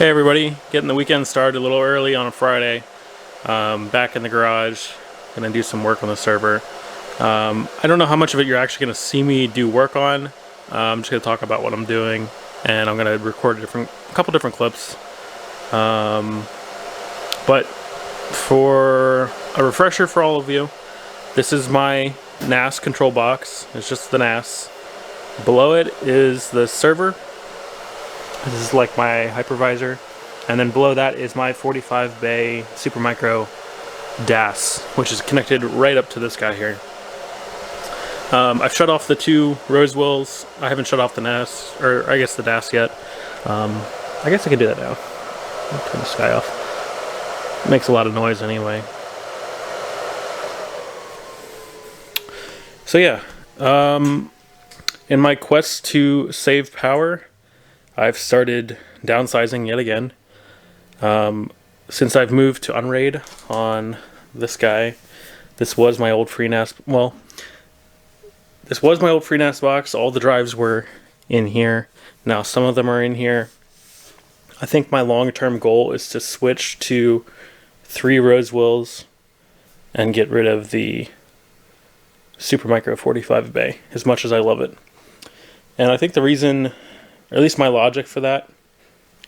Hey everybody, getting the weekend started a little early on a Friday. Back in the garage, gonna do some work on the server. I don't know how much of it you're actually gonna see me do work on. I'm just gonna talk about what I'm doing, and I'm gonna record a couple different clips. But for a refresher for all of you, this is my NAS control box. It's just the NAS. Below it is the server. This is like my hypervisor, and then below that is my 45 bay Supermicro DAS, which is connected right up to this guy here. I've shut off the two Rosewills. I haven't shut off the NAS, or I guess the DAS yet. I guess I can do that now. I'll turn this guy off. It makes a lot of noise anyway. So yeah, in my quest to save power, I've started downsizing yet again. Since I've moved to Unraid on this guy, this was my old FreeNAS. Well, this was my old FreeNAS box. All the drives were in here. Now some of them are in here. I think my long-term goal is to switch to 3 Rosewills and get rid of the Supermicro 45 bay, as much as I love it. And I think the reason, or at least my logic for that,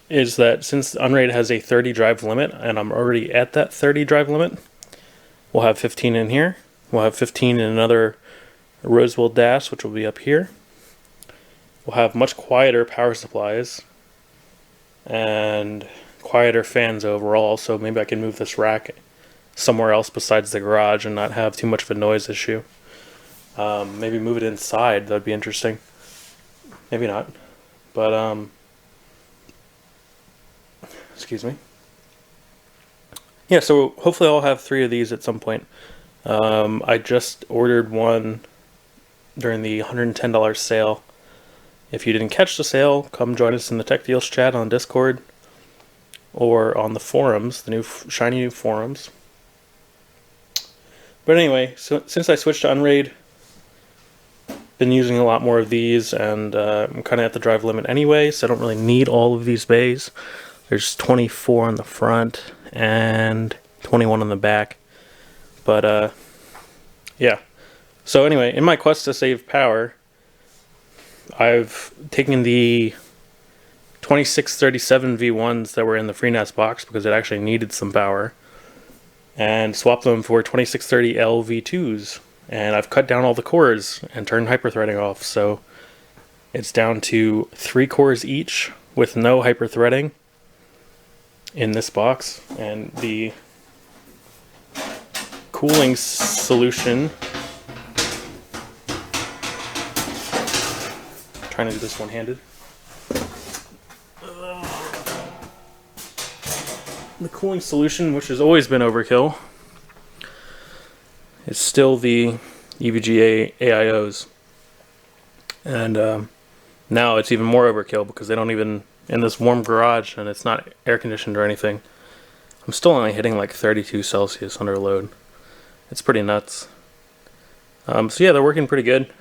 is that since Unraid has a 30 drive limit, and I'm already at that 30 drive limit, we'll have 15 in here. We'll have 15 in another Rosewill DAS, which will be up here. We'll have much quieter power supplies and quieter fans overall, so maybe I can move this rack somewhere else besides the garage and not have too much of a noise issue. Maybe move it inside. That'd be interesting. Maybe not. But, excuse me. Yeah, so hopefully I'll have 3 of these at some point. I just ordered one during the $110 sale. If you didn't catch the sale, come join us in the Tech Deals chat on Discord or on the forums, the new shiny new forums. But anyway, so since I switched to Unraid, been using a lot more of these, and I'm kind of at the drive limit anyway, so I don't really need all of these bays. There's 24 on the front and 21 on the back. But yeah. So anyway, in my quest to save power, I've taken the 2637 V1s that were in the FreeNAS box because it actually needed some power, and swapped them for 2630L V2s. And I've cut down all the cores and turned hyperthreading off, so it's down to 3 cores each with no hyperthreading in this box. And the cooling solution, trying to do this one-handed. The cooling solution, which has always been overkill, is still the EVGA AIOs. And now it's even more overkill because they don't even, in this warm garage, and it's not air conditioned or anything, I'm still only hitting like 32 Celsius under load. It's pretty nuts. So yeah, they're working pretty good.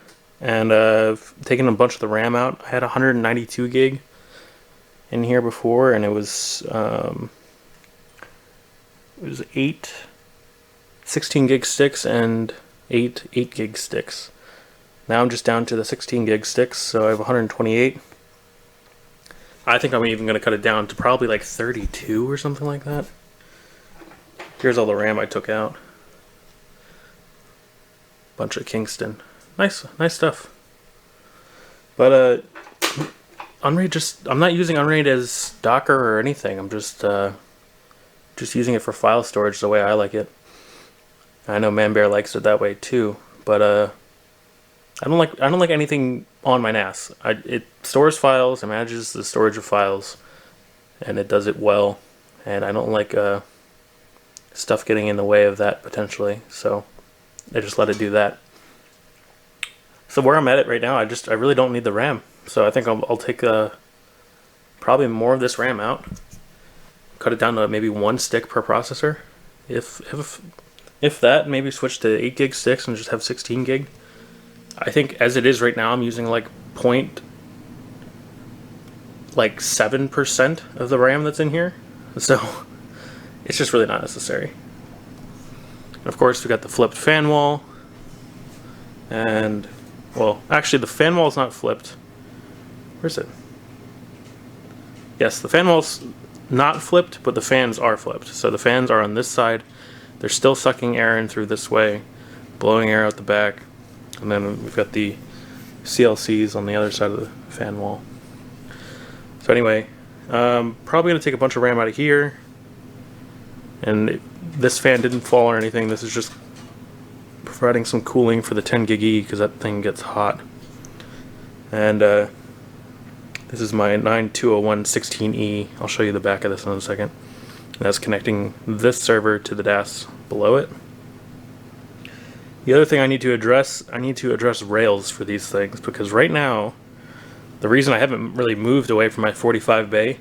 And I've taken a bunch of the RAM out. I had 192 gig in here before, and it was 8 16 gig sticks and 8 gig sticks. Now I'm just down to the 16 gig sticks, so I have 128. I think I'm even going to cut it down to probably like 32 or something like that. Here's all the RAM I took out. Bunch of Kingston. Nice stuff. But Unraid, I'm not using Unraid as Docker or anything. I'm just using it for file storage the way I like it. I know Manbear likes it that way too, but I don't like anything on my NAS. It stores files, it manages the storage of files, and it does it well. And I don't like stuff getting in the way of that potentially, so I just let it do that. So where I'm at it right now, I really don't need the RAM. So I think I'll take probably more of this RAM out, cut it down to maybe 1 stick per processor, if that, maybe switch to 8 gig sticks and just have 16 gig. I think as it is right now, I'm using like like 7% of the RAM that's in here, so it's just really not necessary. And of course, we got the flipped fan wall, and well, actually, the fan wall is not flipped. Where's it? Yes, the fan wall's not flipped, but the fans are flipped. So the fans are on this side. They're still sucking air in through this way, blowing air out the back, and then we've got the CLCs on the other side of the fan wall. So anyway, probably going to take a bunch of RAM out of here, and this fan didn't fall or anything. This is just providing some cooling for the 10 gig E because that thing gets hot. And this is my 9201 16E. I'll show you the back of this in a second. And that's connecting this server to the DAS below it. The other thing I need to address rails for these things, because right now, the reason I haven't really moved away from my 45 bay,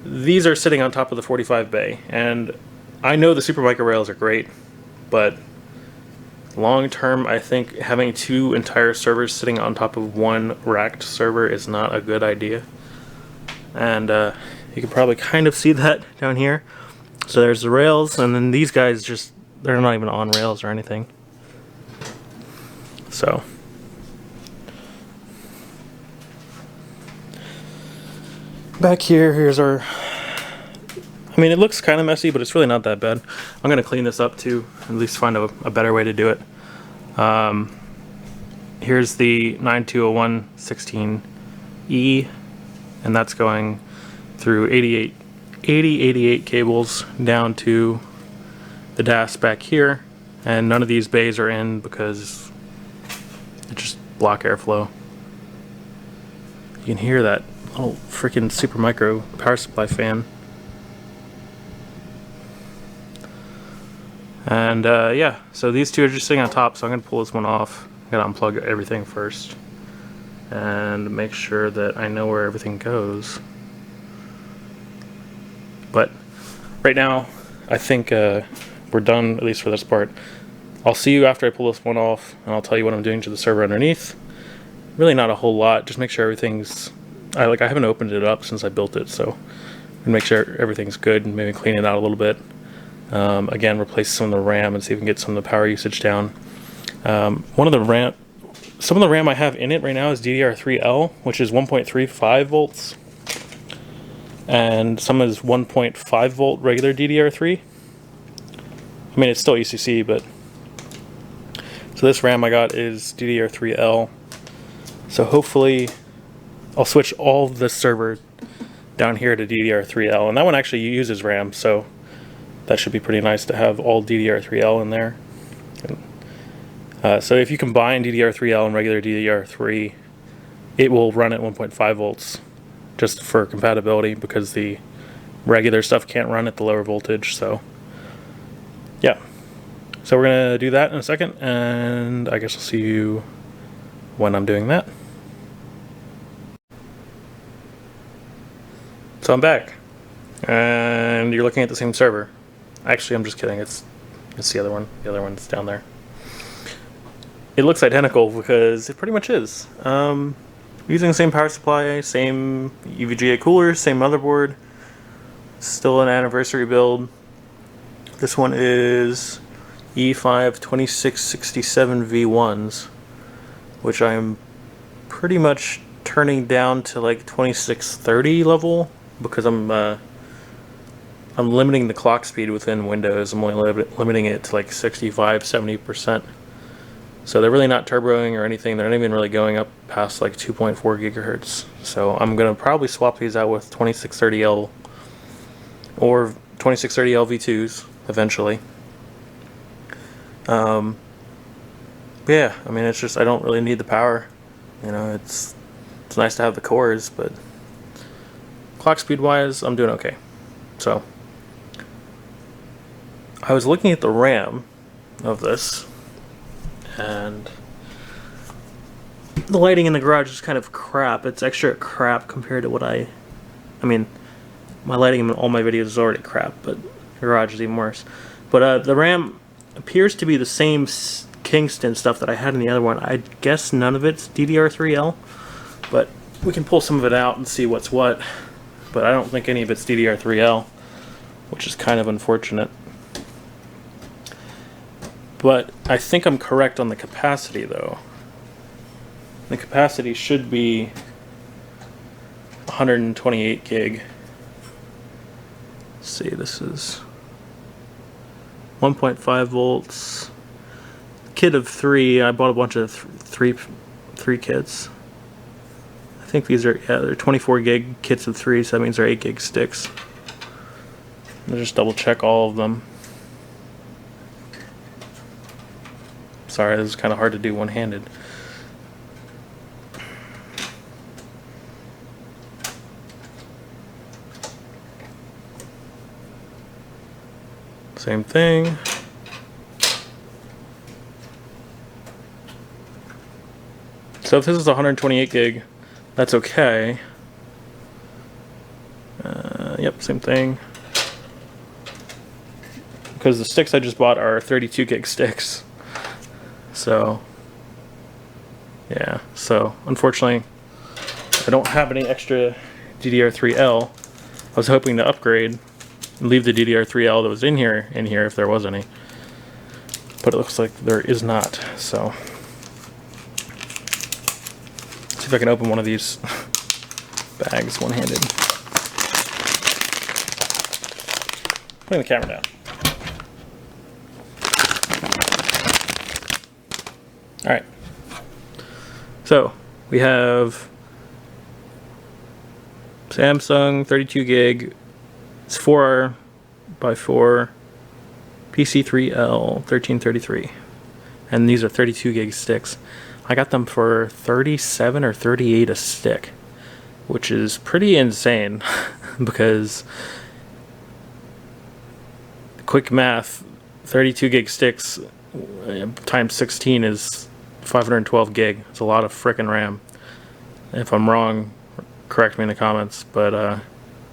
these are sitting on top of the 45 bay, and I know the Supermicro rails are great, but long term I think having two entire servers sitting on top of one racked server is not a good idea. And you can probably kind of see that down here. So there's the rails, and then these guys they're not even on rails or anything. So back here's our, I mean, it looks kind of messy, but it's really not that bad. I'm going to clean this up too, at least find a better way to do it. Here's the 9201 16E, and that's going through 88 cables down to the DAS back here, and none of these bays are in because it just block airflow. You can hear that little freaking Supermicro power supply fan. And yeah, so these two are just sitting on top, so I'm going to pull this one off. I'm going to unplug everything first and make sure that I know where everything goes. But right now, I think we're done, at least for this part. I'll see you after I pull this one off, and I'll tell you what I'm doing to the server underneath. Really not a whole lot, just make sure everything's... I haven't opened it up since I built it, so I'm gonna make sure everything's good and maybe clean it out a little bit. Again, replace some of the RAM and see if we can get some of the power usage down. Some of the RAM I have in it right now is DDR3L, which is 1.35 volts. And some is 1.5 volt regular DDR3. I mean, it's still ECC, but... So this RAM I got is DDR3L. So hopefully I'll switch all of this server down here to DDR3L. And that one actually uses RAM, so that should be pretty nice to have all DDR3L in there. So if you combine DDR3L and regular DDR3, it will run at 1.5 volts just for compatibility, because the regular stuff can't run at the lower voltage. So yeah, so we're gonna do that in a second, and I guess I'll see you when I'm doing that. So I'm back, and you're looking at the same server. Actually, I'm just kidding. It's the other one. The other one's down there. It looks identical because it pretty much is. Using the same power supply, same EVGA cooler, same motherboard. Still an anniversary build. This one is E5 2667 V1s, which I'm pretty much turning down to like 2630 level because I'm limiting the clock speed within Windows. I'm only limiting it to like 65-70%. So they're really not turboing or anything. They're not even really going up past like 2.4 gigahertz. So I'm going to probably swap these out with 2630L or 2630L V2s eventually. Yeah, I mean, it's just, I don't really need the power. You know, it's nice to have the cores, but clock speed wise, I'm doing okay. So I was looking at the RAM of this, and the lighting in the garage is kind of crap. It's extra crap compared to what I mean, my lighting in all my videos is already crap, but the garage is even worse. But the RAM appears to be the same Kingston stuff that I had in the other one. I guess none of it's DDR3L, but we can pull some of it out and see what's what. but I don't think any of it's DDR3L, which is kind of unfortunate. But I think I'm correct on the capacity though. The capacity should be 128 gig. Let's see, this is 1.5 volts. Kit of 3. I bought a bunch of three kits. I think these are, yeah, they're 24 gig kits of 3, so that means they're 8 gig sticks. I'll just double check all of them. Sorry, this is kind of hard to do one-handed. Same thing. So if this is 128 gig, that's okay. Yep, same thing. Because the sticks I just bought are 32 gig sticks. So, yeah. So, unfortunately, I don't have any extra DDR3L. I was hoping to upgrade and leave the DDR3L that was in here if there was any. But it looks like there is not, so. See if I can open one of these bags one-handed. Putting the camera down. Alright. So, we have Samsung 32 gig. It's 4x4 PC3L 1333. And these are 32 gig sticks. I got them for 37 or 38 a stick, which is pretty insane because quick math, 32 gig sticks times 16 is 512 gig. It's a lot of frickin' RAM. If I'm wrong, correct me in the comments, but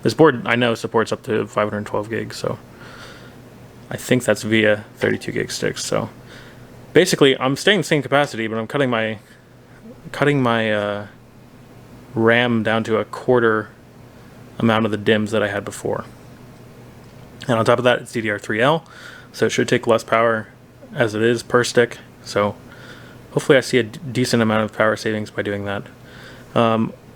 this board I know supports up to 512 gigs, so I think that's via 32 gig sticks. So basically, I'm staying the same capacity, but I'm cutting my RAM down to a quarter amount of the DIMMs that I had before. And on top of that, it's DDR3L, so it should take less power as it is per stick. So hopefully I see a decent amount of power savings by doing that.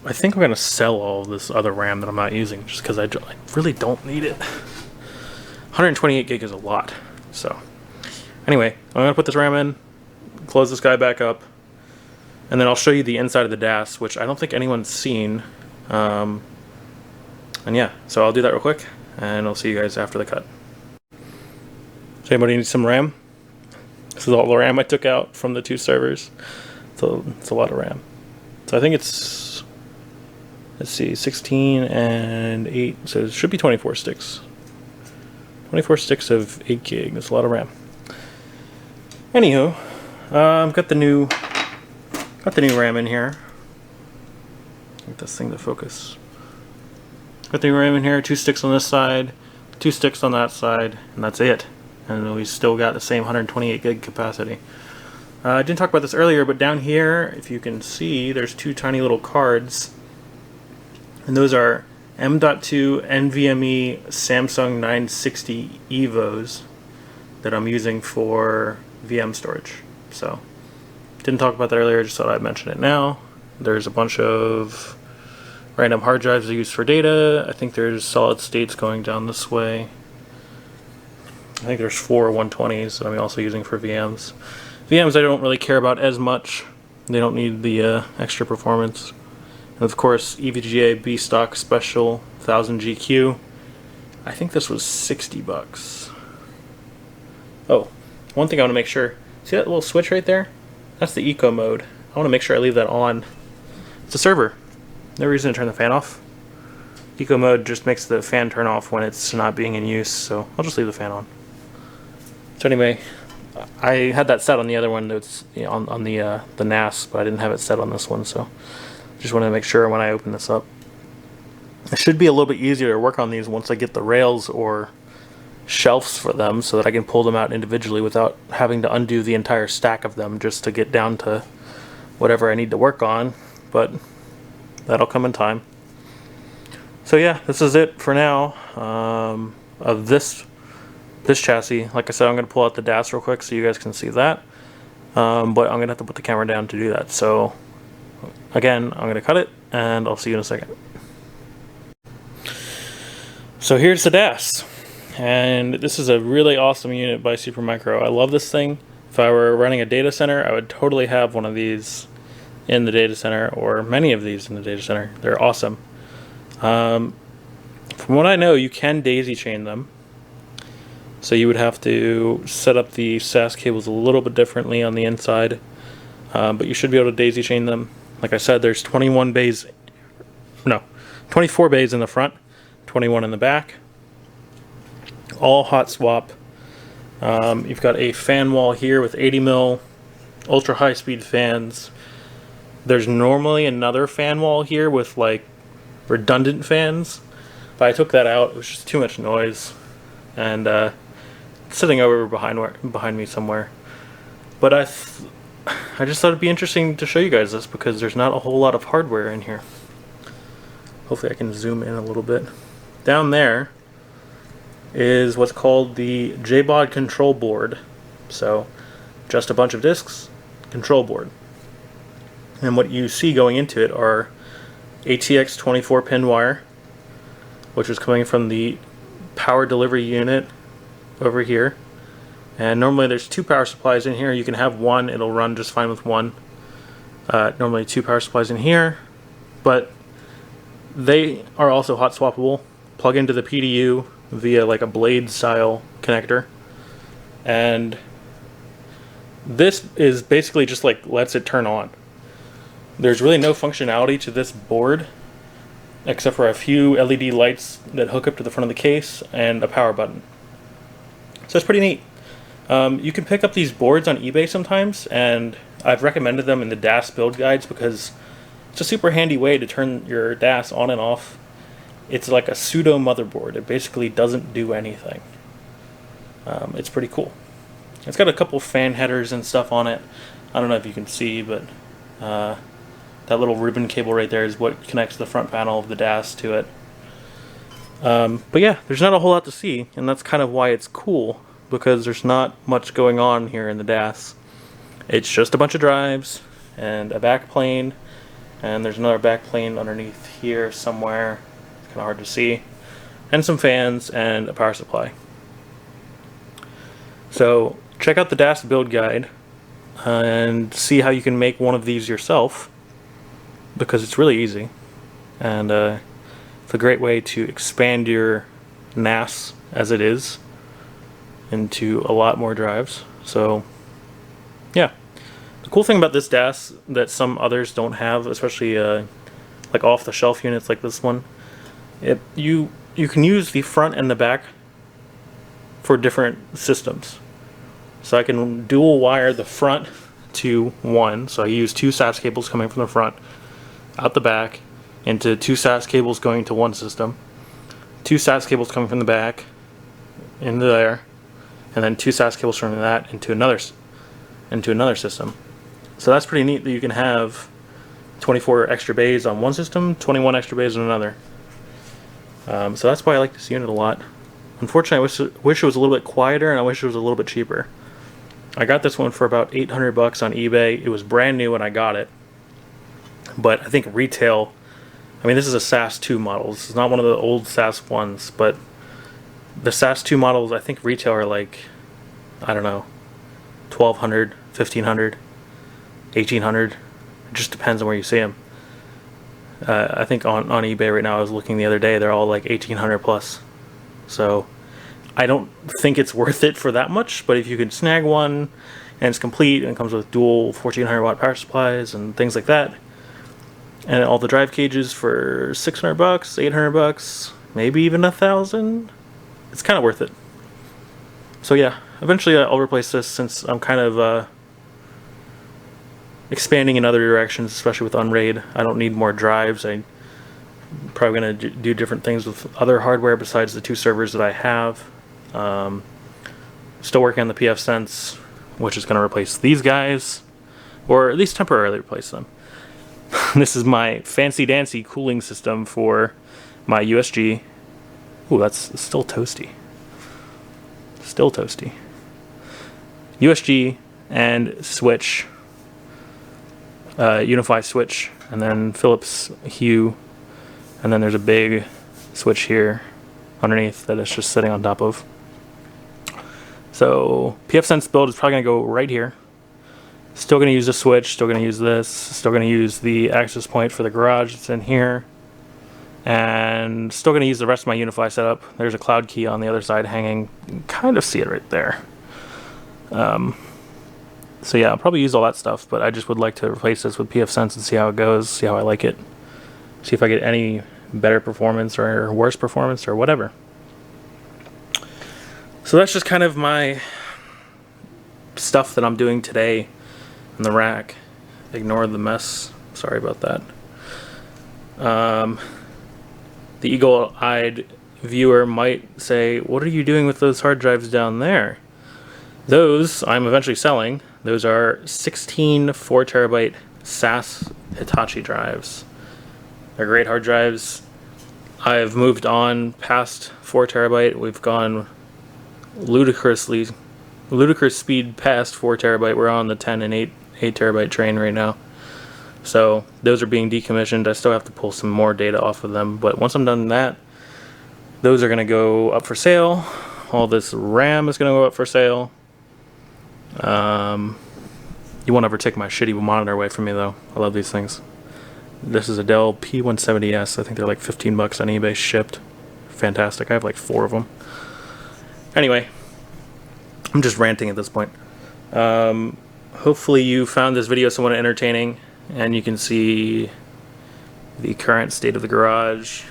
I think I'm going to sell all of this other RAM that I'm not using just because I really don't need it. 128 gig is a lot. So anyway, I'm going to put this RAM in, close this guy back up, and then I'll show you the inside of the DAS, which I don't think anyone's seen. And yeah, so I'll do that real quick, and I'll see you guys after the cut. So anybody needs some RAM? This is all the RAM I took out from the 2 servers. So it's a lot of RAM. So I think it's, let's see, 16 and 8, so it should be 24 sticks. 24 sticks of 8 gig, that's a lot of RAM. Anywho, got the new RAM in here. Get this thing to focus. Got the new RAM in here, 2 sticks on this side, 2 sticks on that side, and that's it. And we still got the same 128 gig capacity. I didn't talk about this earlier, but down here, if you can see, there's 2 tiny little cards. And those are M.2 NVMe Samsung 960 EVOs that I'm using for VM storage. So, didn't talk about that earlier, just thought I'd mention it now. There's a bunch of random hard drives I use for data. I think there's solid states going down this way. I think there's 4 120s that I'm also using for VMs. VMs I don't really care about as much. They don't need the extra performance. And of course, EVGA B-Stock Special 1000 GQ. I think this was 60 bucks. Oh, one thing I want to make sure. See that little switch right there? That's the eco mode. I want to make sure I leave that on. It's a server. No reason to turn the fan off. Eco mode just makes the fan turn off when it's not being in use, so I'll just leave the fan on. So anyway, I had that set on the other one that's, you know, on the NAS, but I didn't have it set on this one, so just wanted to make sure when I open this up. It should be a little bit easier to work on these once I get the rails or shelves for them so that I can pull them out individually without having to undo the entire stack of them just to get down to whatever I need to work on, but that'll come in time. So yeah, this is it for now of this chassis. Like I said, I'm going to pull out the DAS real quick so you guys can see that. But I'm going to have to put the camera down to do that. So again, I'm going to cut it and I'll see you in a second. So here's the DAS. And this is a really awesome unit by Supermicro. I love this thing. If I were running a data center, I would totally have one of these in the data center, or many of these in the data center. They're awesome. From what I know, you can daisy chain them. So you would have to set up the SAS cables a little bit differently on the inside. But you should be able to daisy chain them. Like I said, there's 24 bays in the front, 21 in the back. All hot swap. You've got a fan wall here with 80 mil ultra high speed fans. There's normally another fan wall here with like redundant fans, but I took that out. It was just too much noise, and it's sitting over behind me somewhere. But I just thought it'd be interesting to show you guys this because there's not a whole lot of hardware in here. Hopefully I can zoom in a little bit. Down there is what's called the JBOD control board. So just a bunch of discs, control board. And what you see going into it are ATX 24-pin wire, which is coming from the power delivery unit over here. And normally there's 2 power supplies in here. You can have one, it'll run just fine with one. Normally 2 power supplies in here, but they are also hot swappable. Plug into the PDU via like a blade style connector. And this is basically just like lets it turn on. There's really no functionality to this board except for a few LED lights that hook up to the front of the case and a power button. So it's pretty neat. You can pick up these boards on eBay sometimes, and I've recommended them in the DAS build guides because it's a super handy way to turn your DAS on and off. It's like a pseudo motherboard. It basically doesn't do anything. It's pretty cool. It's got a couple fan headers and stuff on it. I don't know if you can see, but that little ribbon cable right there is what connects the front panel of the DAS to it. But yeah, there's not a whole lot to see, and that's kind of why it's cool, because there's not much going on here in the DAS. It's just a bunch of drives and a back plane, and there's another back plane underneath here somewhere. It's kind of hard to see. And some fans and a power supply. So check out the DAS build guide and see how you can make one of these yourself, because it's really easy, and it's a great way to expand your NAS as it is into a lot more drives. So yeah, the cool thing about this DAS that some others don't have, especially like off-the-shelf units like this one, you can use the front and the back for different systems. So I can dual wire the front to one, so I use 2 SAS cables coming from the front out the back into 2 SAS cables going to one system, 2 SAS cables coming from the back into there, and then 2 SAS cables from that into another system. So that's pretty neat that you can have 24 extra bays on one system, 21 extra bays on another. So that's why I like this unit a lot. Unfortunately, I wish it was a little bit quieter, and I wish it was a little bit cheaper. I got this one for about $800 on eBay. It was brand new when I got it, but I think retail, I mean, this is a SAS 2 model. This is not one of the old SAS ones, but the SAS 2 models, I think retail are like, I don't know, $1,200, $1,500, $1,800. It just depends on where you see them. I think on eBay right now, I was looking the other day, they're all like $1,800 plus. So I don't think it's worth it for that much, but if you can snag one and it's complete and it comes with dual 1400 watt power supplies and things like that, and all the drive cages for $600, $800, maybe even $1,000, it's kind of worth it. So yeah, eventually I'll replace this since I'm kind of expanding in other directions, especially with Unraid. I don't need more drives. I'm probably going to do different things with other hardware besides the 2 servers that I have. Still working on the PF-Sense, which is going to replace these guys, or at least temporarily replace them. This is my fancy-dancy cooling system for my USG. Ooh, that's still toasty. Still toasty. USG and switch. Unify switch, and then Philips Hue, and then there's a big switch here underneath that it's just sitting on top of. So pfSense build is probably going to go right here. Still going to use the switch, still going to use this, still going to use the access point for the garage that's in here, and still going to use the rest of my Unify setup. There's a cloud key on the other side hanging. You can kind of see it right there. So yeah, I'll probably use all that stuff, but I just would like to replace this with pfSense and see how it goes, see how I like it, see if I get any better performance or worse performance or whatever. So that's just kind of my stuff that I'm doing today in the rack. Ignore the mess. Sorry about that. The eagle-eyed viewer might say, what are you doing with those hard drives down there? Those I'm eventually selling. Those are 16 4TB SAS Hitachi drives. They're great hard drives. I've moved on past 4TB. We've gone ludicrous speed past 4TB. We're on the 10 and 8 TB train right now. So those are being decommissioned. I still have to pull some more data off of them, but once I'm done with that, those are going to go up for sale. All this RAM is going to go up for sale. You won't ever take my shitty monitor away from me though. I love these things. This is a Dell P170S. I think they're like 15 bucks on eBay shipped. Fantastic. I have like 4 of them. Anyway, I'm just ranting at this point. Hopefully you found this video somewhat entertaining and you can see the current state of the garage.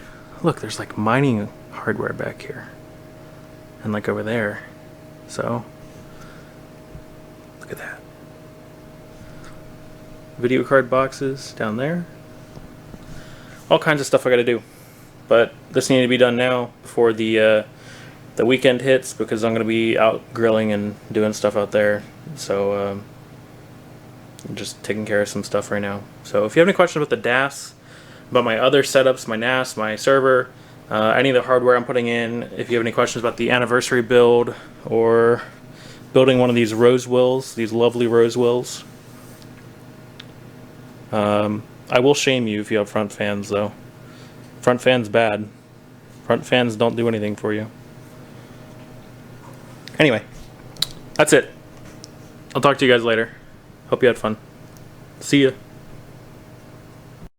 Look, there's like mining hardware back here and like over there. So look at that. Video card boxes down there. All kinds of stuff I gotta do. But this needs to be done now before the weekend hits, because I'm gonna be out grilling and doing stuff out there. So I'm just taking care of some stuff right now. So if you have any questions about the DAS, about my other setups, my NAS, my server, any of the hardware I'm putting in, if you have any questions about the anniversary build or building one of these rose wheels, these lovely rose wheels, I will shame you if you have front fans though. Front fans bad. Front fans don't do anything for you. Anyway, that's it. I'll talk to you guys later. Hope you had fun. See ya.